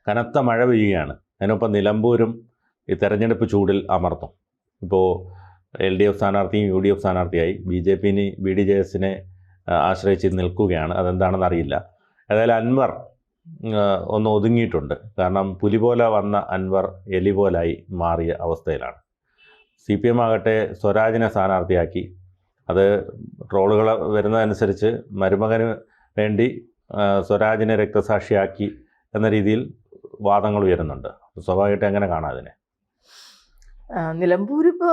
കനത്ത മഴ പെയ്യുകയാണ്. അതിനൊപ്പം നിലമ്പൂരും ഈ തെരഞ്ഞെടുപ്പ് ചൂടിൽ അമർത്തും. ഇപ്പോൾ LDF സ്ഥാനാർത്ഥിയും UDF സ്ഥാനാർത്ഥിയായി BJP BDJSനെ ആശ്രയിച്ച് നിൽക്കുകയാണ്. അതെന്താണെന്ന് അറിയില്ല. ഏതായാലും അൻവർ ഒന്ന് ഒതുങ്ങിയിട്ടുണ്ട്. കാരണം പുലി പോലെ വന്ന അൻവർ എലി പോലായി മാറിയ അവസ്ഥയിലാണ്. CPM ആകട്ടെ സ്വരാജിനെ സ്ഥാനാർത്ഥിയാക്കി. അത് ട്രോളുകൾ വരുന്നതനുസരിച്ച് മരുമകന് വേണ്ടി സ്വരാജിനെ രക്തസാക്ഷിയാക്കി എന്ന രീതിയിൽ വാദങ്ങൾ ഉയരുന്നുണ്ട്. സ്വാഭാവികമായിട്ട് എങ്ങനെ കാണാം അതിനെ? നിലമ്പൂർ ഇപ്പോൾ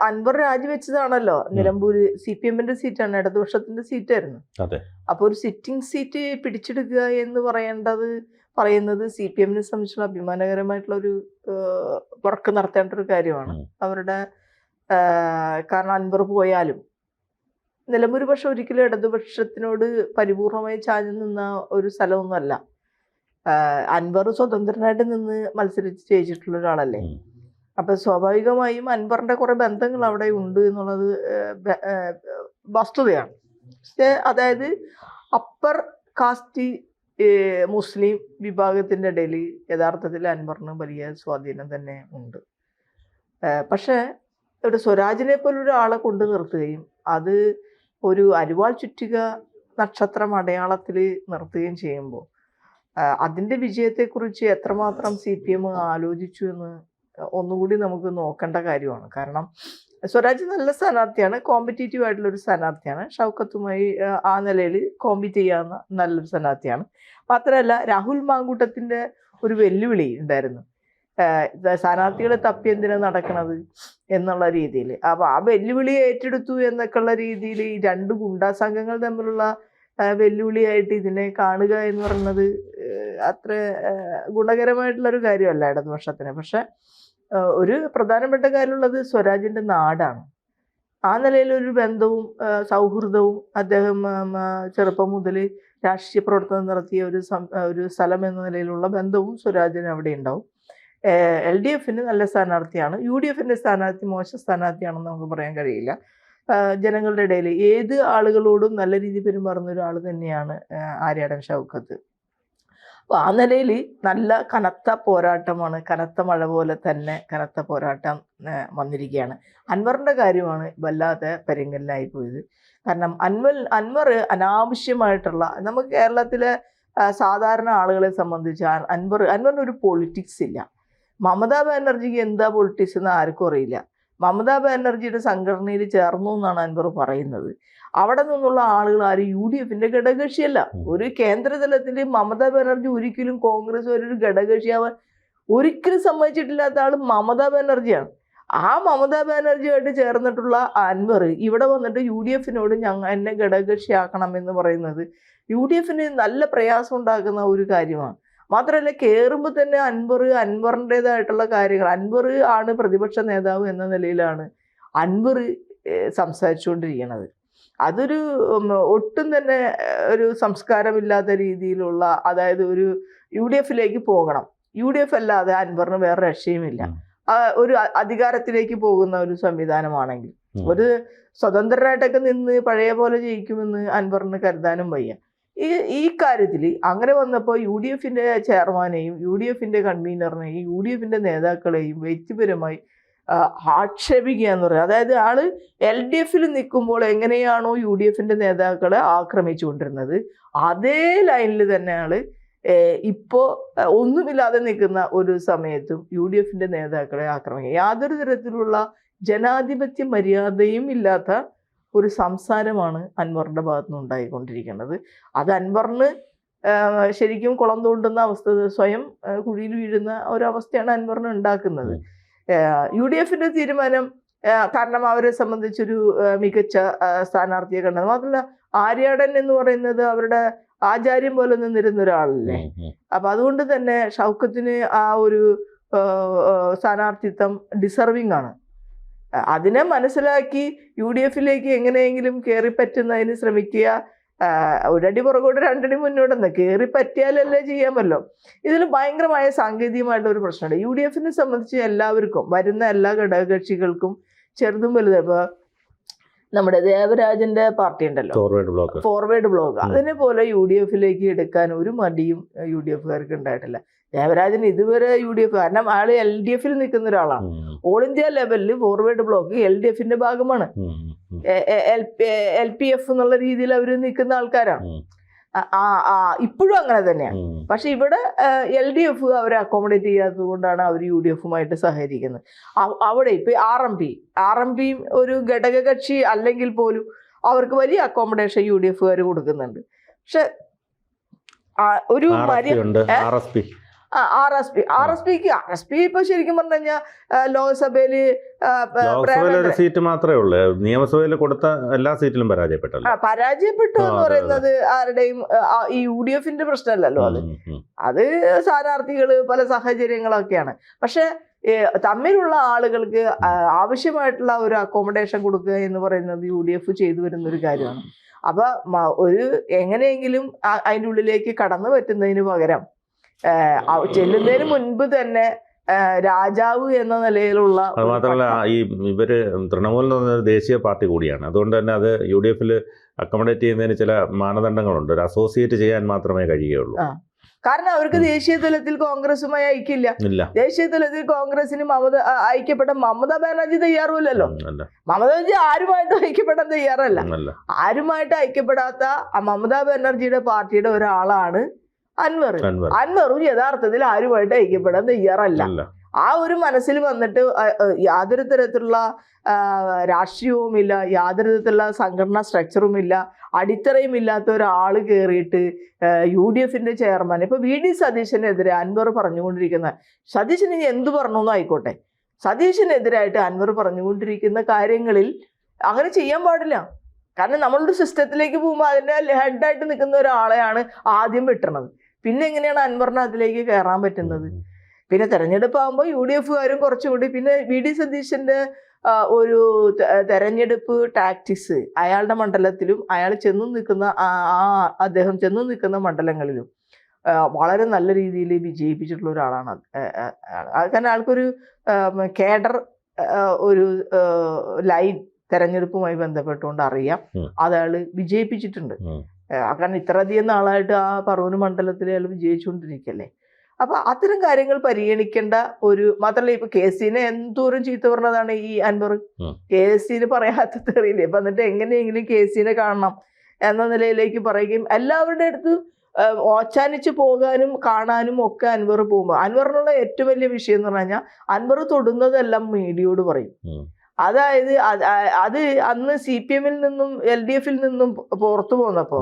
അൻവർ രാജിവെച്ചതാണല്ലോ. നിലമ്പൂര് CPMന്റെ സീറ്റാണ്, ഇടതുപക്ഷത്തിന്റെ സീറ്റായിരുന്നു. അതെ. അപ്പോൾ ഒരു സിറ്റിംഗ് സീറ്റ് പിടിച്ചെടുക്കുക എന്ന് പറയുന്നത് CPMനെ സംബന്ധിച്ചുള്ള അഭിമാനകരമായിട്ടുള്ള ഒരു വർക്ക് നടത്തേണ്ട ഒരു കാര്യമാണ്. അവരുടെ കാരണം അൻവർ പോയാലും നിലമ്പൂർ പക്ഷെ ഒരിക്കലും ഇടതുപക്ഷത്തിനോട് പരിപൂർണമായി ചാഞ്ഞു നിന്ന ഒരു സ്ഥലമൊന്നുമല്ല. അൻവർ സ്വതന്ത്രനായിട്ട് നിന്ന് മത്സരിച്ച് ജയിച്ചിട്ടുള്ള ഒരാളല്ലേ. അപ്പൊ സ്വാഭാവികമായും അൻവറിന്റെ കുറെ ബന്ധങ്ങൾ അവിടെ ഉണ്ട് എന്നുള്ളത് വസ്തുതയാണ്. അതായത് അപ്പർ കാസ്റ്റ് മുസ്ലിം വിഭാഗത്തിന്റെ ഇടയിൽ യഥാർത്ഥത്തിൽ അൻവറിന് വലിയ സ്വാധീനം തന്നെ ഉണ്ട്. പക്ഷെ ഇവിടെ സ്വരാജിനെ പോലൊരാളെ കൊണ്ടു നിർത്തുകയും അത് ഒരു അരിവാൾ ചുറ്റിക നക്ഷത്രം അടയാളത്തിൽ നിർത്തുകയും ചെയ്യുമ്പോൾ അതിൻ്റെ വിജയത്തെക്കുറിച്ച് എത്രമാത്രം CPM ആലോചിച്ചു എന്ന് ഒന്നുകൂടി നമുക്ക് നോക്കേണ്ട കാര്യമാണ്. കാരണം സ്വരാജ് നല്ല സ്ഥാനാർത്ഥിയാണ്, കോമ്പറ്റീറ്റീവ് ആയിട്ടുള്ളൊരു സ്ഥാനാർത്ഥിയാണ്. ഷൗക്കത്തുമായി ആ നിലയിൽ കോമ്പീറ്റ് ചെയ്യാവുന്ന നല്ലൊരു സ്ഥാനാർത്ഥിയാണ്. മാത്രമല്ല രാഹുൽ മാങ്കൂട്ടത്തിൻ്റെ ഒരു വെല്ലുവിളി ഉണ്ടായിരുന്നു, സ്ഥാനാർത്ഥികളെ തപ്പി എന്തിനാ നടക്കണത് എന്നുള്ള രീതിയിൽ. അപ്പോൾ ആ വെല്ലുവിളി ഏറ്റെടുത്തു എന്നൊക്കെയുള്ള രീതിയിൽ ഈ രണ്ട് ഗുണ്ടാ സംഘങ്ങൾ തമ്മിലുള്ള വെല്ലുവിളിയായിട്ട് ഇതിനെ കാണുക എന്ന് പറയുന്നത് അത്ര ഗുണകരമായിട്ടുള്ളൊരു കാര്യമല്ല ഇടതുപക്ഷത്തിന്. പക്ഷെ ഒരു പ്രധാനപ്പെട്ട കാര്യമുള്ളത് സ്വരാജിൻ്റെ നാടാണ്. ആ നിലയിലൊരു ബന്ധവും സൗഹൃദവും അദ്ദേഹം ചെറുപ്പം മുതൽ രാഷ്ട്രീയ പ്രവർത്തനം നടത്തിയ ഒരു സ്ഥലം എന്ന നിലയിലുള്ള ബന്ധവും സ്വരാജിന് അവിടെ ഉണ്ടാവും. LDFന് നല്ല സ്ഥാനാർത്ഥിയാണ്. UDFന്റെ സ്ഥാനാർത്ഥി മോശം സ്ഥാനാർത്ഥിയാണെന്ന് നമുക്ക് പറയാൻ കഴിയില്ല. ജനങ്ങളുടെ ഇടയിൽ ഏത് ആളുകളോടും നല്ല രീതിയിൽ പെരുമാറുന്ന ഒരാൾ തന്നെയാണ് ആര്യാടൻ ഷൗക്കത്ത്. അപ്പോൾ ആ നിലയിൽ നല്ല കനത്ത പോരാട്ടമാണ്, കനത്ത മഴ പോലെ തന്നെ കനത്ത പോരാട്ടം വന്നിരിക്കുകയാണ്. അൻവറിൻ്റെ കാര്യമാണ് വല്ലാതെ പെരിങ്കല്ലായി പോയത്. കാരണം അൻവർ അനാവശ്യമായിട്ടുള്ള, നമുക്ക് കേരളത്തിലെ സാധാരണ ആളുകളെ സംബന്ധിച്ച് അൻവറിന് ഒരു പൊളിറ്റിക്സ് ഇല്ല. മമതാ ബാനർജിക്ക് എന്താ പൊളിറ്റിക്സ് എന്ന് ആർക്കും അറിയില്ല. മമതാ ബാനർജിയുടെ സംഘടനയിൽ ചേർന്നു എന്നാണ് അൻവർ പറയുന്നത്. അവിടെ നിന്നുള്ള ആളുകൾ ആരും UDFന്റെ ഘടകകക്ഷിയല്ല. ഒരു കേന്ദ്രതലത്തിൽ മമതാ ബാനർജി ഒരിക്കലും കോൺഗ്രസ് ഒരു ഘടകകക്ഷിയാവാൻ ഒരിക്കലും സമ്മതിച്ചിട്ടില്ലാത്ത ആൾ മമതാ ബാനർജിയാണ്. ആ മമതാ ബാനർജിയായിട്ട് ചേർന്നിട്ടുള്ള അൻവർ ഇവിടെ വന്നിട്ട് UDFനോട് എന്നെ ഘടകകക്ഷിയാക്കണം എന്ന് പറയുന്നത് UDFന് നല്ല പ്രയാസം ഉണ്ടാക്കുന്ന ഒരു കാര്യമാണ്. മാത്രമല്ല കയറുമ്പോൾ തന്നെ അൻവറിൻ്റെതായിട്ടുള്ള കാര്യങ്ങൾ, അൻവർ ആണ് പ്രതിപക്ഷ നേതാവ് എന്ന നിലയിലാണ് അൻവർ സംസാരിച്ചുകൊണ്ടിരിക്കുന്നത്. അതൊരു ഒട്ടും തന്നെ ഒരു സംസ്കാരമില്ലാത്ത രീതിയിലുള്ള, അതായത് ഒരു UDFലേക്ക് പോകണം, UDF അല്ലാതെ അൻവറിന് വേറെ രക്ഷയുമില്ല. ഒരു അധികാരത്തിലേക്ക് പോകുന്ന ഒരു സംവിധാനമാണെങ്കിൽ ഒരു സ്വതന്ത്രനായിട്ടൊക്കെ നിന്ന് പഴയ പോലെ ജയിക്കുമെന്ന് അൻവറിന് കരുതാനും വയ്യ. ഈ കാര്യത്തിൽ അങ്ങനെ വന്നപ്പോൾ UDFന്റെ ചെയർമാനെയും UDFന്റെ കൺവീനറിനെയും UDFന്റെ നേതാക്കളെയും വ്യക്തിപരമായി ആക്ഷേപിക്കുക എന്ന് പറയുന്നത്, അതായത് ആള് LDFൽ നിൽക്കുമ്പോൾ എങ്ങനെയാണോ UDFന്റെ നേതാക്കളെ ആക്രമിച്ചുകൊണ്ടിരുന്നത് അതേ ലൈനിൽ തന്നെ ആള് ഇപ്പോൾ ഒന്നുമില്ലാതെ നിൽക്കുന്ന ഒരു സമയത്തും UDFന്റെ നേതാക്കളെ ആക്രമിക്കുക. യാതൊരു തരത്തിലുള്ള ജനാധിപത്യ മര്യാദയും ഇല്ലാത്ത ഒരു സംസാരമാണ് അൻവറിൻ്റെ ഭാഗത്തു നിന്ന് ഉണ്ടായിക്കൊണ്ടിരിക്കുന്നത്. അത് അൻവറിന് ശരിക്കും കുളം തോണ്ടുന്ന അവസ്ഥ, സ്വയം കുഴിയിൽ വീഴുന്ന ഒരവസ്ഥയാണ് അൻവറിന് ഉണ്ടാക്കുന്നത്. UDFന്റെ തീരുമാനം കാരണം അവരെ സംബന്ധിച്ചൊരു മികച്ച സ്ഥാനാർത്ഥിയെ കണ്ടത്. മാത്രമല്ല ആര്യാടൻ എന്ന് പറയുന്നത് അവരുടെ ആചാര്യം പോലെ നിന്നിരുന്ന ഒരാളല്ലേ. അപ്പൊ അതുകൊണ്ട് തന്നെ ഷൗക്കത്തിന് ആ ഒരു സ്ഥാനാർത്ഥിത്വം ഡിസർവിങ് ആണ്. അതിനെ മനസ്സിലാക്കി UDFലേക്ക് എങ്ങനെയെങ്കിലും കയറി പറ്റുന്നതിന് ശ്രമിക്കുക. ഒരടി പുറകോട്ട് രണ്ടടി മുന്നോട്ടെന്ന് കയറി പറ്റിയാലല്ലേ ചെയ്യാമല്ലോ. ഇതിൽ ഭയങ്കരമായ സാങ്കേതികമായിട്ടുള്ള ഒരു പ്രശ്നമുണ്ട്. UDFനെ സംബന്ധിച്ച് എല്ലാവർക്കും, വരുന്ന എല്ലാ ഘടകകക്ഷികൾക്കും ചെറുതും വലുതും, ഇപ്പോൾ നമ്മുടെ ദേവരാജന്റെ പാർട്ടി ഉണ്ടല്ലോ, ഫോർവേഡ് ബ്ലോക്ക്, ഫോർവേഡ് ബ്ലോക്ക്, അതിനെ പോലെ UDF എടുക്കാൻ ഒരു മടിയും UDF ഉണ്ടായിട്ടില്ല. ദേവരാജൻ ഇതുവരെ UDF, കാരണം അയാൾ LDF നിൽക്കുന്ന ഒരാളാണ്. ഓൾ ഇന്ത്യ ലെവലിൽ ഫോർവേഡ് ബ്ലോക്ക് LDF ഭാഗമാണ്. LPF എന്നുള്ള രീതിയിൽ അവർ നിൽക്കുന്ന ആൾക്കാരാണ്. ഇപ്പോഴും അങ്ങനെ തന്നെയാണ്. പക്ഷെ ഇവിടെ LDF അവരെ അക്കോമഡേറ്റ് ചെയ്യാത്തത് കൊണ്ടാണ് അവർ UDF സഹകരിക്കുന്നത്. അവിടെ ഇപ്പൊ RMP ഒരു ഘടകകക്ഷി അല്ലെങ്കിൽ പോലും അവർക്ക് വലിയ അക്കോമഡേഷൻ UDF കൊടുക്കുന്നുണ്ട്. പക്ഷെ ഒരു RSP ഇപ്പൊ ശരിക്കും പറഞ്ഞു കഴിഞ്ഞാൽ ലോക്സഭയില് സീറ്റ് മാത്രമേ ഉള്ളൂ. നിയമസഭയിൽ കൊടുത്ത എല്ലാ സീറ്റിലും പരാജയപ്പെട്ടു എന്ന് പറയുന്നത് ആരുടെയും ഈ UDF പ്രശ്നമല്ലല്ലോ. അത് സ്ഥാനാർത്ഥികള് പല സാഹചര്യങ്ങളൊക്കെയാണ്. പക്ഷെ തമ്മിലുള്ള ആളുകൾക്ക് ആവശ്യമായിട്ടുള്ള ഒരു അക്കോമഡേഷൻ കൊടുക്കുക എന്ന് പറയുന്നത് UDF ചെയ്തു വരുന്ന ഒരു കാര്യമാണ്. അപ്പൊ ഒരു എങ്ങനെയെങ്കിലും അതിൻ്റെ ഉള്ളിലേക്ക് കടന്നു പറ്റുന്നതിന് പകരം ചെല്ലുന്നതിന് മുൻപ് തന്നെ രാജാവ് എന്ന നിലയിലുള്ള, അത് മാത്രമല്ല ഈ ഇവര് തൃണമൂൽ എന്ന് പറഞ്ഞ ദേശീയ പാർട്ടി കൂടിയാണ്. അതുകൊണ്ട് തന്നെ അത് UDF അക്കോമഡേറ്റ് ചെയ്യുന്നതിന് ചില മാനദണ്ഡങ്ങളുണ്ട്. ഒരു അസോസിയേറ്റ് ചെയ്യാൻ മാത്രമേ കഴിയുകയുള്ളൂ. കാരണം അവർക്ക് ദേശീയ തലത്തിൽ കോൺഗ്രസുമായി ഐക്യമില്ല. ദേശീയ തലത്തിൽ കോൺഗ്രസിന് ഐക്യപ്പെട്ട മമതാ ബാനർജി തയ്യാറുമില്ലല്ലോ. മമതാ ബാനർജി ആരുമായിട്ട് ഐക്യപ്പെടാൻ തയ്യാറല്ല. ആരുമായിട്ട് ഐക്യപ്പെടാത്ത മമതാ ബാനർജിയുടെ പാർട്ടിയുടെ ഒരാളാണ് അൻവറും യഥാർത്ഥത്തിൽ ആരുമായിട്ട് ഐക്യപ്പെടാൻ തയ്യാറല്ല. ആ ഒരു മനസ്സിൽ വന്നിട്ട് യാതൊരു തരത്തിലുള്ള രാഷ്ട്രീയവുമില്ല, യാതൊരു തരത്തിലുള്ള സംഘടനാ സ്ട്രക്ചറുമില്ല, അടിത്തറയും ഇല്ലാത്ത ഒരാൾ കയറിയിട്ട് UDF ചെയർമാൻ ഇപ്പൊ VD സതീശനെതിരെ അൻവർ പറഞ്ഞുകൊണ്ടിരിക്കുന്ന, സതീശൻ ഇനി എന്ത് പറഞ്ഞൊന്നും ആയിക്കോട്ടെ, സതീശനെതിരായിട്ട് അൻവർ പറഞ്ഞുകൊണ്ടിരിക്കുന്ന കാര്യങ്ങളിൽ അങ്ങനെ ചെയ്യാൻ പാടില്ല. കാരണം നമ്മളുടെ സിസ്റ്റത്തിലേക്ക് പോകുമ്പോൾ അതിൻ്റെ ഹെഡായിട്ട് നിൽക്കുന്ന ഒരാളെയാണ് ആദ്യം വെട്ടണത്. പിന്നെ എങ്ങനെയാണ് അൻവറിന് അതിലേക്ക് കയറാൻ പറ്റുന്നത്? പിന്നെ തെരഞ്ഞെടുപ്പ് ആകുമ്പോൾ UDF കുറച്ചുകൂടി, പിന്നെ VD സതീശന്റെ ഒരു തെരഞ്ഞെടുപ്പ് ടാക്ടിക്സ് അയാളുടെ മണ്ഡലത്തിലും അയാൾ അദ്ദേഹം ചെന്നു നിൽക്കുന്ന മണ്ഡലങ്ങളിലും വളരെ നല്ല രീതിയിൽ വിജയിപ്പിച്ചിട്ടുള്ള ഒരാളാണ്. കാരണം ആൾക്കൊരു കേഡർ ഒരു ലൈൻ തെരഞ്ഞെടുപ്പുമായി ബന്ധപ്പെട്ടുകൊണ്ട് അറിയാം. അതയാൾ വിജയിപ്പിച്ചിട്ടുണ്ട്. കാരണം ഇത്രയധികം നാളായിട്ട് ആ പറവൂർ മണ്ഡലത്തിൽ അയാൾ വിജയിച്ചുകൊണ്ടിരിക്കല്ലേ. അപ്പൊ അത്തരം കാര്യങ്ങൾ പരിഗണിക്കേണ്ട ഒരു, മാത്രമല്ല ഇപ്പൊ KC-നെ എന്തോരം ചീത്ത പറഞ്ഞതാണ് ഈ അൻവർ. KC-ന് പറയാത്ത തെറിയില്ലേ. അപ്പൊ എന്നിട്ട് എങ്ങനെയെങ്കിലും KC-നെ കാണണം എന്ന നിലയിലേക്ക് പറയുകയും എല്ലാവരുടെ അടുത്ത് ഓച്ചാനിച്ച് പോകാനും കാണാനും ഒക്കെ അൻവർ പോകുമ്പോൾ, അൻവറിനുള്ള ഏറ്റവും വലിയ വിഷയം എന്ന് പറഞ്ഞു കഴിഞ്ഞാൽ അൻവർ തൊടുന്നതെല്ലാം മീഡിയയോട് പറയും. അതായത് അത് അന്ന് CPM നിന്നും LDF നിന്നും പുറത്തു പോന്നപ്പോ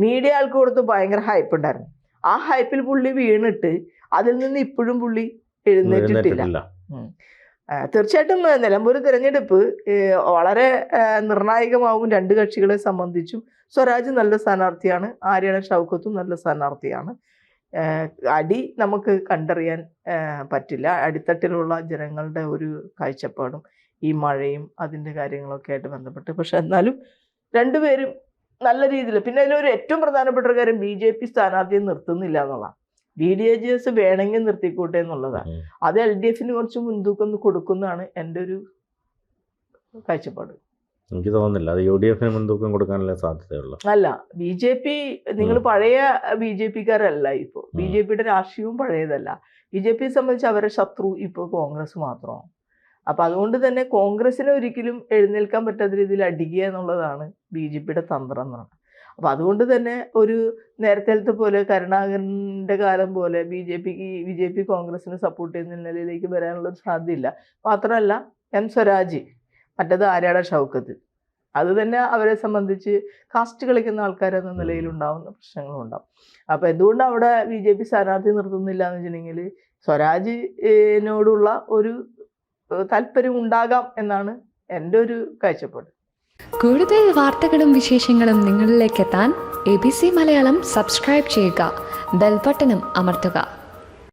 മീഡിയ ആൾക്ക് കൊടുത്ത് ഭയങ്കര ഹൈപ്പ് ഉണ്ടായിരുന്നു. ആ ഹൈപ്പിൽ പുള്ളി വീണിട്ട് അതിൽ നിന്ന് ഇപ്പോഴും പുള്ളി എഴുന്നേറ്റിട്ടില്ല. തീർച്ചയായിട്ടും നിലമ്പൂർ തിരഞ്ഞെടുപ്പ് വളരെ നിർണായകമാവും രണ്ട് കക്ഷികളെ സംബന്ധിച്ചും. സ്വരാജ് നല്ല സ്ഥാനാർത്ഥിയാണ്, ആര്യാടൻ ഷൗക്കത്തും നല്ല സ്ഥാനാർത്ഥിയാണ്. അടി നമുക്ക് കണ്ടറിയാൻ പറ്റില്ല. അടിത്തട്ടിലുള്ള ജനങ്ങളുടെ ഒരു കാഴ്ചപ്പാടും ഈ മഴയും അതിൻ്റെ കാര്യങ്ങളൊക്കെ ആയിട്ട് ബന്ധപ്പെട്ട്. പക്ഷെ എന്നാലും രണ്ടുപേരും നല്ല രീതിയിൽ. പിന്നെ അതിലൊരു ഏറ്റവും പ്രധാനപ്പെട്ട ഒരു കാര്യം, BJP സ്ഥാനാർത്ഥിയെ നിർത്തുന്നില്ല എന്നുള്ളതാണ്. BDJS വേണമെങ്കിൽ നിർത്തിക്കോട്ടെ എന്നുള്ളതാണ്. അത് LDF കുറച്ച് മുൻതൂക്കം കൊടുക്കുന്നതാണ് എൻ്റെ ഒരു കാഴ്ചപ്പാട്. എനിക്ക് തോന്നുന്നില്ല അത് UDF മുൻതൂക്കം കൊടുക്കാനുള്ള സാധ്യതയുള്ളൂ. അല്ല, BJP നിങ്ങൾ പഴയ BJP-ക്കാരല്ല. ഇപ്പോൾ BJP-യുടെ രാഷ്ട്രീയവും പഴയതല്ല. BJP-യെ സംബന്ധിച്ച് അവരുടെ ശത്രു ഇപ്പോൾ കോൺഗ്രസ് മാത്രമാണ്. അപ്പം അതുകൊണ്ട് തന്നെ കോൺഗ്രസിനെ ഒരിക്കലും എഴുന്നേൽക്കാൻ പറ്റാത്ത രീതിയിൽ അടിക്കുക എന്നുള്ളതാണ് BJP-യുടെ തന്ത്രം എന്ന് പറയുന്നത്. അപ്പം അതുകൊണ്ട് തന്നെ ഒരു നേരത്തെ പോലെ കരുണാകരൻ്റെ കാലം പോലെ BJP കോൺഗ്രസിനെ സപ്പോർട്ട് ചെയ്യുന്ന നിലയിലേക്ക് വരാനുള്ളൊരു സാധ്യതയില്ല. മാത്രമല്ല സ്വരാജ്, മറ്റേത് ആര്യാടൻ ഷൗക്കത്ത്, അത് തന്നെ അവരെ സംബന്ധിച്ച് കാസ്റ്റ് കളിക്കുന്ന ആൾക്കാരെന്ന നിലയിലുണ്ടാവുന്ന പ്രശ്നങ്ങളുണ്ടാവും. അപ്പോൾ എന്തുകൊണ്ട് അവിടെ BJP സ്ഥാനാർത്ഥി നിർത്തുന്നില്ല എന്ന് വെച്ചിട്ടുണ്ടെങ്കിൽ സ്വരാജിനോടുള്ള ഒരു താല്പര്യം ഉണ്ടാകാം എന്നാണ് എൻ്റെ ഒരു കാഴ്ചപ്പാട്. കൂടുതൽ വാർത്തകളും വിശേഷങ്ങളും നിങ്ങളിലേക്ക് എത്താൻ ABC മലയാളം സബ്സ്ക്രൈബ് ചെയ്യുക, ബെൽ ബട്ടണും അമർത്തുക.